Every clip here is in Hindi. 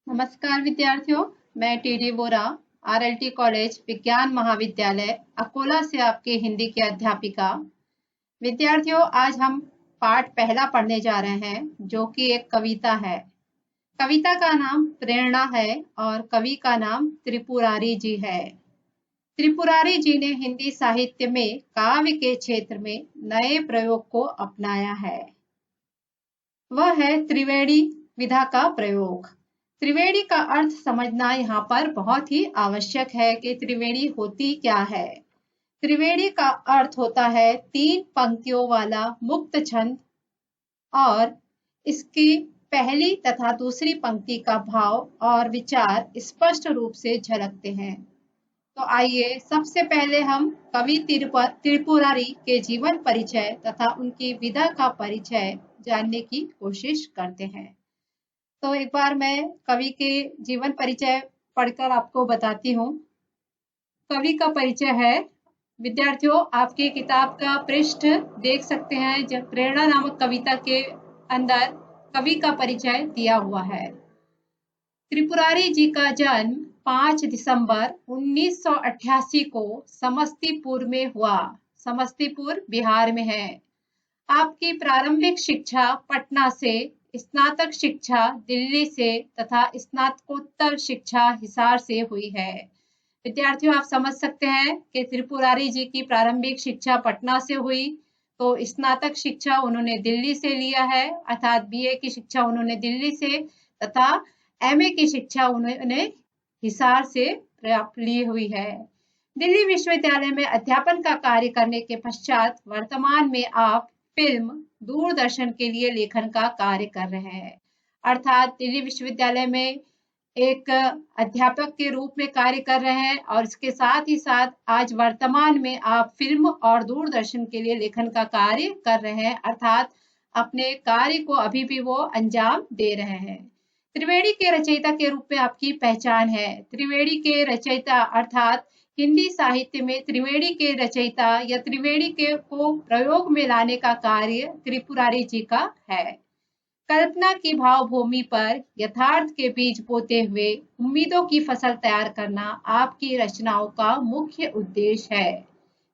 नमस्कार विद्यार्थियों, मैं टीडी वोरा आरएलटी कॉलेज विज्ञान महाविद्यालय अकोला से आपकी हिंदी की अध्यापिका। विद्यार्थियों, आज हम पाठ पहला पढ़ने जा रहे हैं जो कि एक कविता है। कविता का नाम प्रेरणा है और कवि का नाम त्रिपुरारी जी है। त्रिपुरारी जी ने हिंदी साहित्य में काव्य के क्षेत्र में नए प्रयोग को अपनाया है। वह है त्रिवेणी विधा का प्रयोग। त्रिवेणी का अर्थ समझना यहाँ पर बहुत ही आवश्यक है कि त्रिवेणी होती क्या है। त्रिवेणी का अर्थ होता है 3 पंक्तियों वाला मुक्त छंद और इसकी पहली तथा दूसरी पंक्ति का भाव और विचार स्पष्ट रूप से झलकते हैं। तो आइए सबसे पहले हम कवि त्रिपुरारी के जीवन परिचय तथा उनकी विधा का परिचय जानने की कोशिश करते हैं। तो एक बार मैं कवि के जीवन परिचय पढ़कर आपको बताती हूँ। कवि का परिचय है, विद्यार्थियों आपकी किताब का पृष्ठ देख सकते हैं, जब प्रेरणा नामक कविता के अंदर कवि का परिचय दिया हुआ है। त्रिपुरारी जी का जन्म 5 दिसंबर 1988 को समस्तीपुर में हुआ। समस्तीपुर बिहार में है। आपकी प्रारंभिक शिक्षा पटना से, स्नातक शिक्षा दिल्ली से तथा स्नातकोत्तर शिक्षा हिसार से हुई है। विद्यार्थियों आप समझ सकते हैं कि त्रिपुरारी जी की प्रारंभिक शिक्षा पटना से हुई, तो स्नातक शिक्षा उन्होंने दिल्ली से लिया है, अर्थात बीए की शिक्षा उन्होंने दिल्ली से तथा एमए की शिक्षा उन्होंने हिसार से प्राप्त ली हुई है। दिल्ली विश्वविद्यालय में अध्यापन का कार्य करने के पश्चात वर्तमान में आप फिल्म, दूरदर्शन के लिए लेखन का कार्य कर रहे हैं। अर्थात दिल्ली विश्वविद्यालय में एक अध्यापक के रूप में कार्य कर रहे हैं और इसके साथ ही साथ आज वर्तमान में आप फिल्म और दूरदर्शन के लिए लेखन का कार्य कर रहे हैं, अर्थात अपने कार्य को अभी भी वो अंजाम दे रहे हैं। त्रिवेणी के रचयिता के रूप में आपकी पहचान है। त्रिवेणी के रचयिता अर्थात हिंदी साहित्य में त्रिवेणी के रचयिता या त्रिवेणी के को प्रयोग में लाने का कार्य त्रिपुरारी जी का है। कल्पना की भावभूमि पर यथार्थ के बीज बोते हुए उम्मीदों की फसल तैयार करना आपकी रचनाओं का मुख्य उद्देश्य है।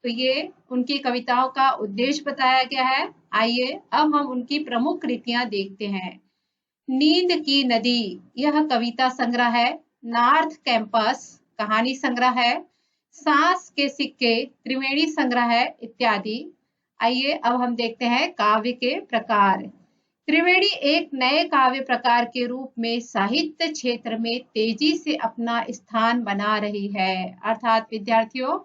तो ये उनकी कविताओं का उद्देश्य बताया गया है। आइए अब हम उनकी प्रमुख कृतियां देखते हैं। नींद की नदी यह कविता संग्रह है। नॉर्थ कैंपस कहानी संग्रह है। सांस के सिक्के त्रिवेणी संग्रह है इत्यादि। आइए अब हम देखते हैं काव्य के प्रकार। त्रिवेणी एक नए काव्य प्रकार के रूप में साहित्य क्षेत्र में तेजी से अपना स्थान बना रही है। अर्थात विद्यार्थियों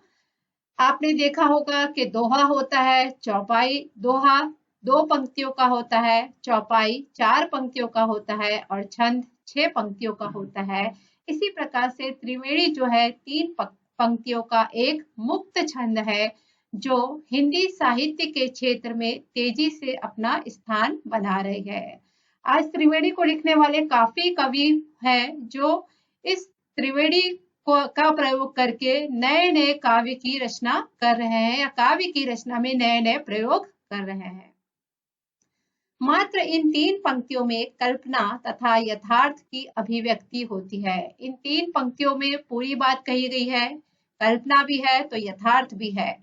आपने देखा होगा कि दोहा होता है, चौपाई दोहा 2 पंक्तियों का होता है, चौपाई 4 पंक्तियों का होता है और छंद 6 पंक्तियों का होता है। इसी प्रकार से त्रिवेणी जो है 3 पंक्तियों का एक मुक्त छंद है जो हिंदी साहित्य के क्षेत्र में तेजी से अपना स्थान बना रही है। आज त्रिवेणी को लिखने वाले काफी कवि हैं जो इस त्रिवेणी का प्रयोग करके नए नए काव्य की रचना कर रहे हैं या काव्य की रचना में नए नए प्रयोग कर रहे हैं। मात्र इन 3 पंक्तियों में कल्पना तथा यथार्थ की अभिव्यक्ति होती है। इन 3 पंक्तियों में पूरी बात कही गई है, कल्पना भी है तो यथार्थ भी है।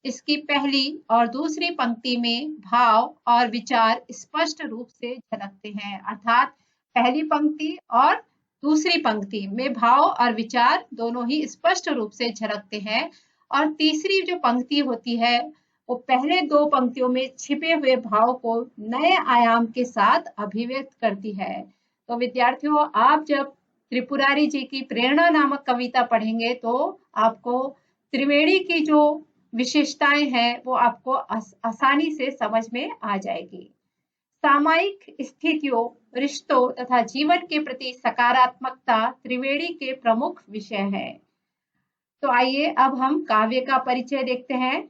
इसकी पहली और दूसरी पंक्ति में भाव और विचार स्पष्ट रूप से झलकते हैं, अर्थात पहली पंक्ति और दूसरी पंक्ति में भाव और विचार दोनों ही स्पष्ट रूप से झलकते हैं और तीसरी जो पंक्ति होती है वो पहले 2 पंक्तियों में छिपे हुए भाव को नए आयाम के साथ अभिव्यक्त करती है। तो विद्यार्थियों आप जब त्रिपुरारी जी की प्रेरणा नामक कविता पढ़ेंगे तो आपको त्रिवेणी की जो विशेषताएं हैं वो आपको आसानी से समझ में आ जाएगी। सामायिक स्थितियों, रिश्तों तथा जीवन के प्रति सकारात्मकता त्रिवेणी के प्रमुख विषय है। तो आइए अब हम काव्य का परिचय देखते हैं।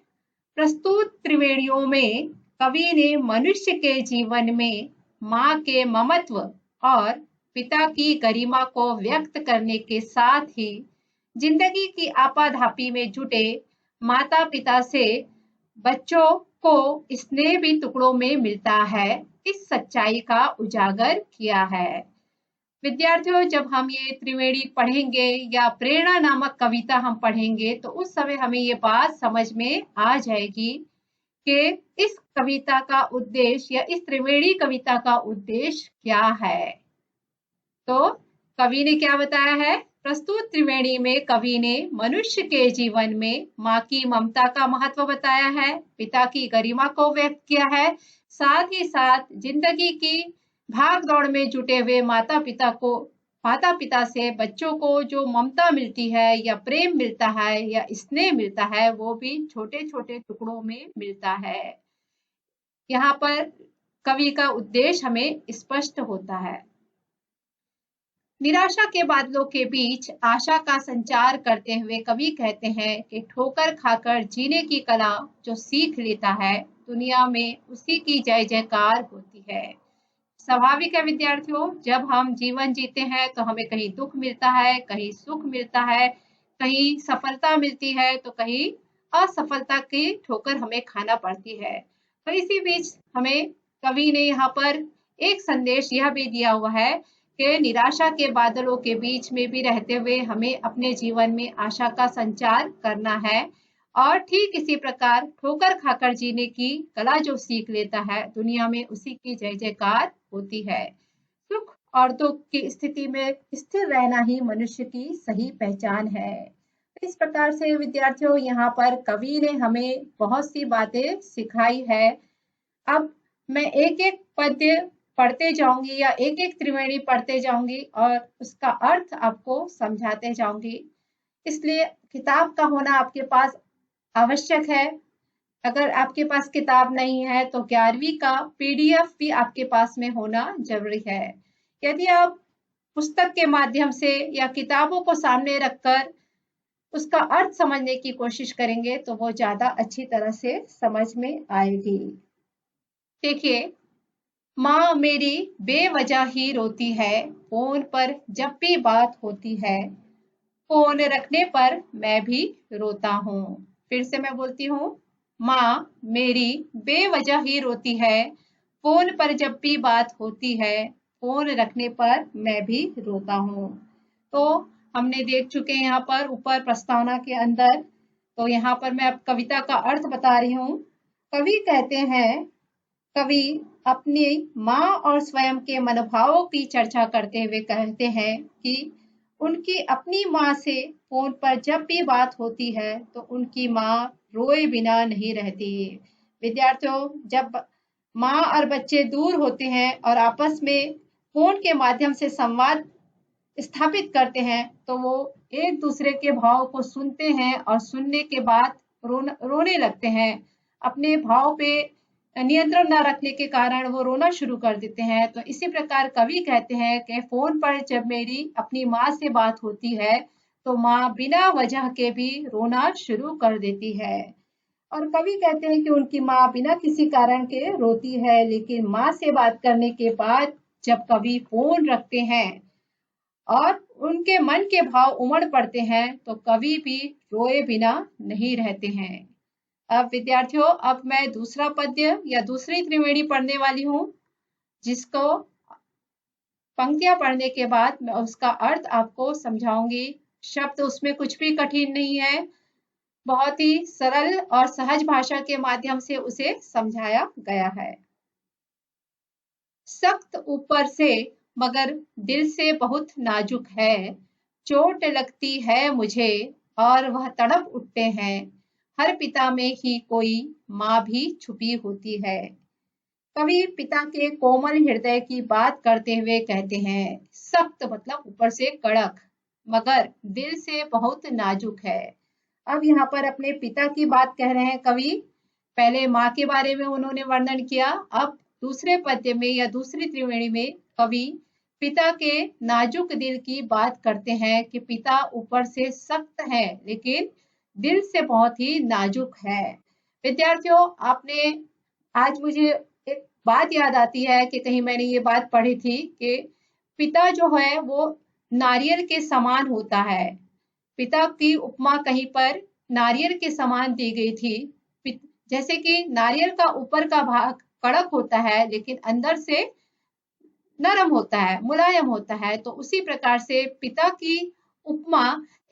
प्रस्तुत त्रिवेणियों में कवि ने मनुष्य के जीवन में माँ के ममत्व और पिता की गरिमा को व्यक्त करने के साथ ही जिंदगी की आपाधापी में जुटे माता पिता से बच्चों को स्नेह भी टुकड़ों में मिलता है, इस सच्चाई का उजागर किया है। विद्यार्थियों, जब हम ये त्रिवेणी पढ़ेंगे या प्रेरणा नामक कविता हम पढ़ेंगे तो उस समय हमें ये बात समझ में आ जाएगी कि इस कविता का उद्देश्य या इस त्रिवेणी कविता का उद्देश्य क्या है। तो कवि ने क्या बताया है? प्रस्तुत त्रिवेणी में कवि ने मनुष्य के जीवन में माँ की ममता का महत्व बताया है, पिता की गरिमा को व्यक्त किया है, साथ ही साथ जिंदगी की भाग दौड़ में जुटे हुए माता पिता से बच्चों को जो ममता मिलती है या प्रेम मिलता है या स्नेह मिलता है, वो भी छोटे छोटे टुकड़ों में मिलता है। यहाँ पर कवि का उद्देश्य हमें स्पष्ट होता है। निराशा के बादलों के बीच आशा का संचार करते हुए कवि कहते हैं कि ठोकर खाकर जीने की कला जो सीख लेता है, दुनिया में उसी की जय जयकार होती है। स्वाभाविक है विद्यार्थियों, जब हम जीवन जीते हैं तो हमें कहीं दुख मिलता है, कहीं सुख मिलता है, कहीं सफलता मिलती है तो कहीं असफलता की ठोकर हमें खाना पड़ती है। तो इसी बीच हमें कवि ने यहाँ पर एक संदेश यह भी दिया हुआ है कि निराशा के बादलों के बीच में भी रहते हुए हमें अपने जीवन में आशा का संचार करना है और ठीक इसी प्रकार ठोकर खाकर जीने की कला जो सीख लेता है, दुनिया में उसी की जय जयकार होती है। सुख और दुख की स्थिति में स्थिर रहना ही मनुष्य की सही पहचान है। इस प्रकार से विद्यार्थियों, यहाँ पर कवि ने हमें बहुत सी बातें सिखाई है। अब मैं एक एक पद्य पढ़ते जाऊंगी या एक एक त्रिवेणी पढ़ते जाऊंगी और उसका अर्थ आपको समझाते जाऊंगी। इसलिए किताब का होना आपके पास आवश्यक है। अगर आपके पास किताब नहीं है तो 11वीं का पीडीएफ भी आपके पास में होना जरूरी है। यदि आप पुस्तक के माध्यम से या किताबों को सामने रखकर उसका अर्थ समझने की कोशिश करेंगे तो वो ज्यादा अच्छी तरह से समझ में आएगी। देखिए, माँ मेरी बेवजह ही रोती है, फोन पर जब भी बात होती है, फोन रखने पर मैं भी रोता हूँ। फिर से मैं बोलती हूँ, माँ मेरी बेवजह ही रोती है, फोन पर जब भी बात होती है, फोन रखने पर मैं भी रोता हूँ। तो हमने देख चुके हैं यहाँ पर ऊपर प्रस्तावना के अंदर। तो यहाँ पर मैं अब कविता का अर्थ बता रही हूँ। कवि कहते हैं, कवि अपनी माँ और स्वयं के मनोभावों की चर्चा करते हुए कहते हैं कि उनकी अपनी माँ से फोन पर जब भी बात होती है तो उनकी माँ रोए बिना नहीं रहती। विद्यार्थियों, जब माँ और बच्चे दूर होते हैं और आपस में फोन के माध्यम से संवाद स्थापित करते हैं तो वो एक दूसरे के भाव को सुनते हैं और सुनने के बाद रोने लगते हैं। अपने भाव पे नियंत्रण न रखने के कारण वो रोना शुरू कर देते हैं। तो इसी प्रकार कवि कहते हैं कि फोन पर जब मेरी अपनी माँ से बात होती है तो माँ बिना वजह के भी रोना शुरू कर देती है। और कवि कहते हैं कि उनकी माँ बिना किसी कारण के रोती है, लेकिन माँ से बात करने के बाद जब कवि फोन रखते हैं और उनके मन के भाव उमड़ पड़ते हैं तो कवि भी रोए बिना नहीं रहते हैं। अब विद्यार्थियों, अब मैं दूसरा पद्य या दूसरी त्रिवेणी पढ़ने वाली हूँ, जिसको पंक्तियां पढ़ने के बाद मैं उसका अर्थ आपको समझाऊंगी। शब्द उसमें कुछ भी कठिन नहीं है, बहुत ही सरल और सहज भाषा के माध्यम से उसे समझाया गया है। सख्त ऊपर से मगर दिल से बहुत नाजुक है, चोट लगती है मुझे और वह तड़प उठते हैं, हर पिता में ही कोई माँ भी छुपी होती है। कवि पिता के कोमल हृदय की बात करते हुए कहते हैं, सख्त मतलब ऊपर से कड़क, मगर दिल से बहुत नाजुक है। अब यहाँ पर अपने पिता की बात कह रहे हैं कवि। पहले माँ के बारे में उन्होंने वर्णन किया, अब दूसरे पद्य में या दूसरी त्रिवेणी में कवि पिता के नाजुक दिल की बात करते हैं कि पिता ऊपर से सख्त है लेकिन दिल से बहुत ही नाजुक है। विद्यार्थियों, आपने आज मुझे एक बात याद आती है कि कहीं मैंने ये बात पढ़ी थी कि पिता जो है वो नारियल के समान होता है। पिता की उपमा कहीं पर नारियल के समान दी गई थी। जैसे कि नारियल का ऊपर का भाग कड़क होता है लेकिन अंदर से नरम होता है, मुलायम होता है। तो उसी प्रकार से पिता की उपमा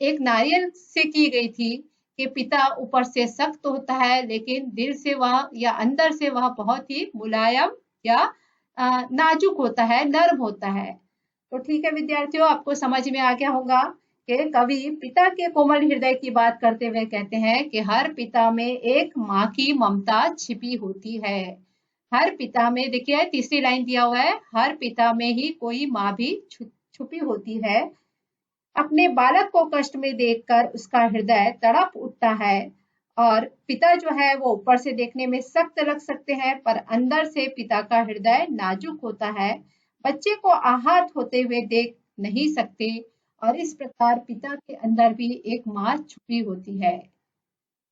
एक नारियल से की गई थी कि पिता ऊपर से सख्त होता है लेकिन दिल से वह या अंदर से वह बहुत ही मुलायम या नाजुक होता है, नर्म होता है। तो ठीक है विद्यार्थियों, आपको समझ में आ गया होगा कि कवि पिता के कोमल हृदय की बात करते हुए कहते हैं कि हर पिता में एक माँ की ममता छिपी होती है। हर पिता में, देखिए तीसरी लाइन दिया हुआ है, हर पिता में ही कोई माँ भी छुपी होती है। अपने बालक को कष्ट में देखकर उसका हृदय तड़प उठता है। और पिता जो है वो ऊपर से देखने में सख्त लग सकते हैं पर अंदर से पिता का हृदय नाजुक होता है। बच्चे को आहत होते हुए देख नहीं सकते और इस प्रकार पिता के अंदर भी एक माँ छुपी होती है।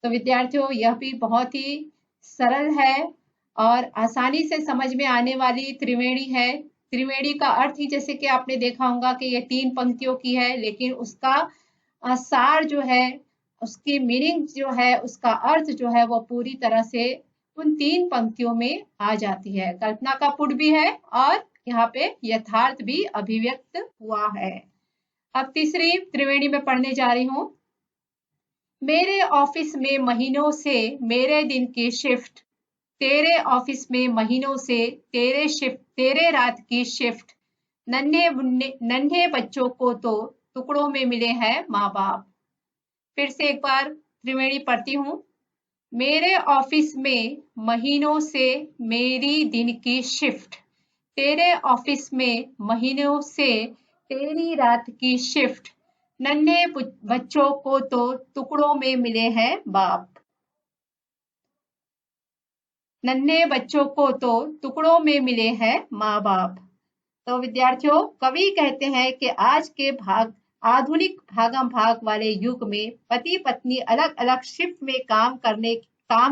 तो विद्यार्थियों, यह भी बहुत ही सरल है और आसानी से समझ में आने वाली त्रिवेणी है। त्रिवेणी का अर्थ ही जैसे कि आपने देखा होगा कि ये 3 पंक्तियों की है, लेकिन उसका सार जो है, उसकी मीनिंग जो है, उसका अर्थ जो है वो पूरी तरह से उन 3 पंक्तियों में आ जाती है। कल्पना का पुट भी है और यहाँ पे यथार्थ भी अभिव्यक्त हुआ है। अब तीसरी त्रिवेणी में पढ़ने जा रही हूँ। मेरे ऑफिस में महीनों से मेरे दिन की शिफ्ट, तेरे ऑफिस में महीनों से तेरे रात की शिफ्ट, नन्हे बच्चों को तो टुकड़ों में मिले हैं माँ बाप। फिर से एक बार त्रिवेणी पढ़ती हूँ। मेरे ऑफिस में महीनों से मेरी दिन की शिफ्ट, तेरे ऑफिस में महीनों से तेरी रात की शिफ्ट, नन्हे बच्चों को तो टुकड़ों में मिले हैं बाप। नन्हे बच्चों को तो टुकड़ों में मिले हैं माँ बाप। तो विद्यार्थियों, कवि कहते हैं कि आज के आधुनिक भागम भाग वाले युग में पति पत्नी अलग अलग शिफ्ट में काम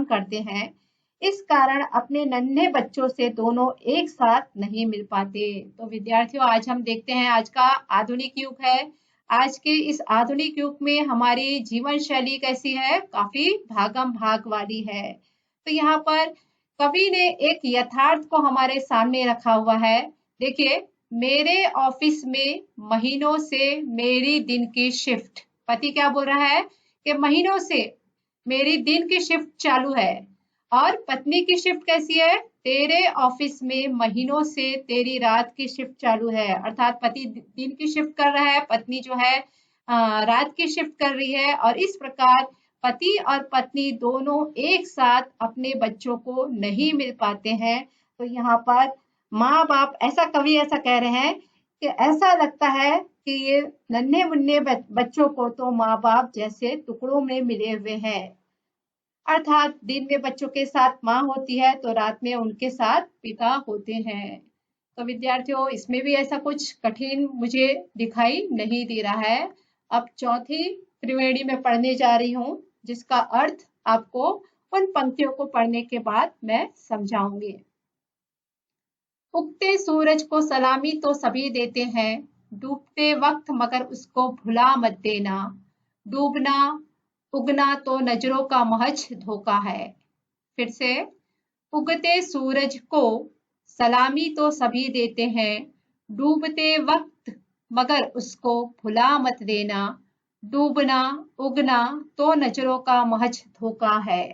करते हैं। इस कारण अपने नन्हे बच्चों से दोनों एक साथ नहीं मिल पाते। तो विद्यार्थियों, आज हम देखते हैं आज का आधुनिक युग है। आज के इस आधुनिक युग में हमारी जीवन शैली कैसी है? काफी भागम भाग वाली है। तो यहाँ पर कवि ने एक यथार्थ को हमारे सामने रखा हुआ है। देखिए, मेरे ऑफिस में महीनों से मेरी दिन की शिफ्ट, पति क्या बोल रहा है कि महीनों से मेरी दिन की शिफ्ट चालू है। और पत्नी की शिफ्ट कैसी है? तेरे ऑफिस में महीनों से तेरी रात की शिफ्ट चालू है। अर्थात पति दिन की शिफ्ट कर रहा है, पत्नी जो है रात की शिफ्ट कर रही है। और इस प्रकार पति और पत्नी दोनों एक साथ अपने बच्चों को नहीं मिल पाते हैं। तो यहाँ पर माँ बाप, ऐसा कवि ऐसा कह रहे हैं कि ऐसा लगता है कि ये नन्हे मुन्ने बच्चों को तो माँ बाप जैसे टुकड़ों में मिले हुए हैं। अर्थात दिन में बच्चों के साथ माँ होती है तो रात में उनके साथ पिता होते हैं। तो विद्यार्थियों, इसमें भी ऐसा कुछ कठिन मुझे दिखाई नहीं दे रहा है। अब चौथी त्रिवेणी में पढ़ने जा रही हूँ, जिसका अर्थ आपको उन पंक्तियों को पढ़ने के बाद मैं समझाऊंगी। उगते सूरज को सलामी तो सभी देते हैं, डूबते वक्त मगर उसको भुला मत देना। डूबना उगना तो नजरों का महज धोखा है। फिर से, उगते सूरज को सलामी तो सभी देते हैं, डूबते वक्त मगर उसको भुला मत देना। डूबना उगना तो नजरों का महज धोखा है।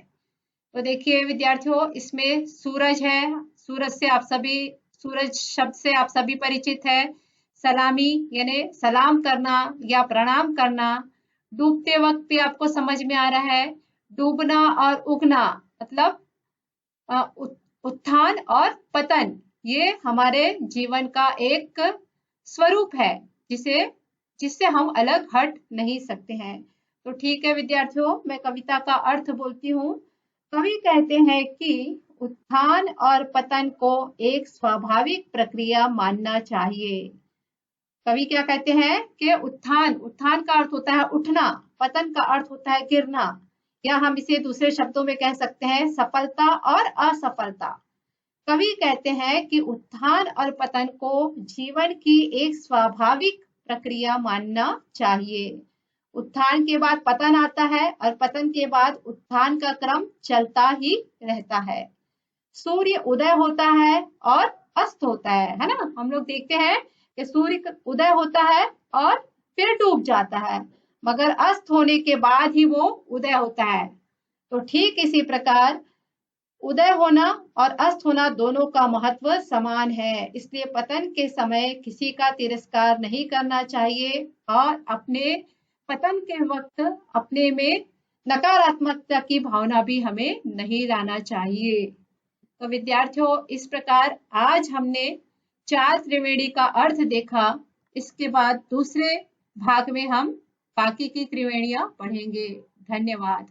तो देखिए विद्यार्थियों, इसमें सूरज है, सूरज से आप सभी, सूरज शब्द से आप सभी परिचित है। सलामी यानी सलाम करना या प्रणाम करना। डूबते वक्त भी आपको समझ में आ रहा है। डूबना और उगना मतलब उत्थान और पतन, ये हमारे जीवन का एक स्वरूप है जिससे हम अलग हट नहीं सकते हैं। तो ठीक है विद्यार्थियों, मैं कविता का अर्थ बोलती हूँ। कवि कहते हैं कि उत्थान और पतन को एक स्वाभाविक प्रक्रिया मानना चाहिए। कवि क्या कहते हैं कि उत्थान का अर्थ होता है उठना, पतन का अर्थ होता है गिरना, या हम इसे दूसरे शब्दों में कह सकते हैं सफलता और असफलता। कवि कहते हैं कि उत्थान और पतन को जीवन की एक स्वाभाविक प्रक्रिया मानना चाहिए। उत्थान के बाद पतन आता है और पतन के बाद उत्थान का क्रम चलता ही रहता है। सूर्य उदय होता है और अस्त होता है ना। हम लोग देखते हैं कि सूर्य का उदय होता है और फिर डूब जाता है, मगर अस्त होने के बाद ही वो उदय होता है। तो ठीक इसी प्रकार उदय होना और अस्त होना दोनों का महत्व समान है, इसलिए पतन के समय किसी का तिरस्कार नहीं करना चाहिए और अपने पतन के वक्त अपने में नकारात्मकता की भावना भी हमें नहीं लाना चाहिए। तो विद्यार्थियों, इस प्रकार आज हमने 4 त्रिवेणी का अर्थ देखा। इसके बाद दूसरे भाग में हम बाकी की त्रिवेणियां पढ़ेंगे। धन्यवाद।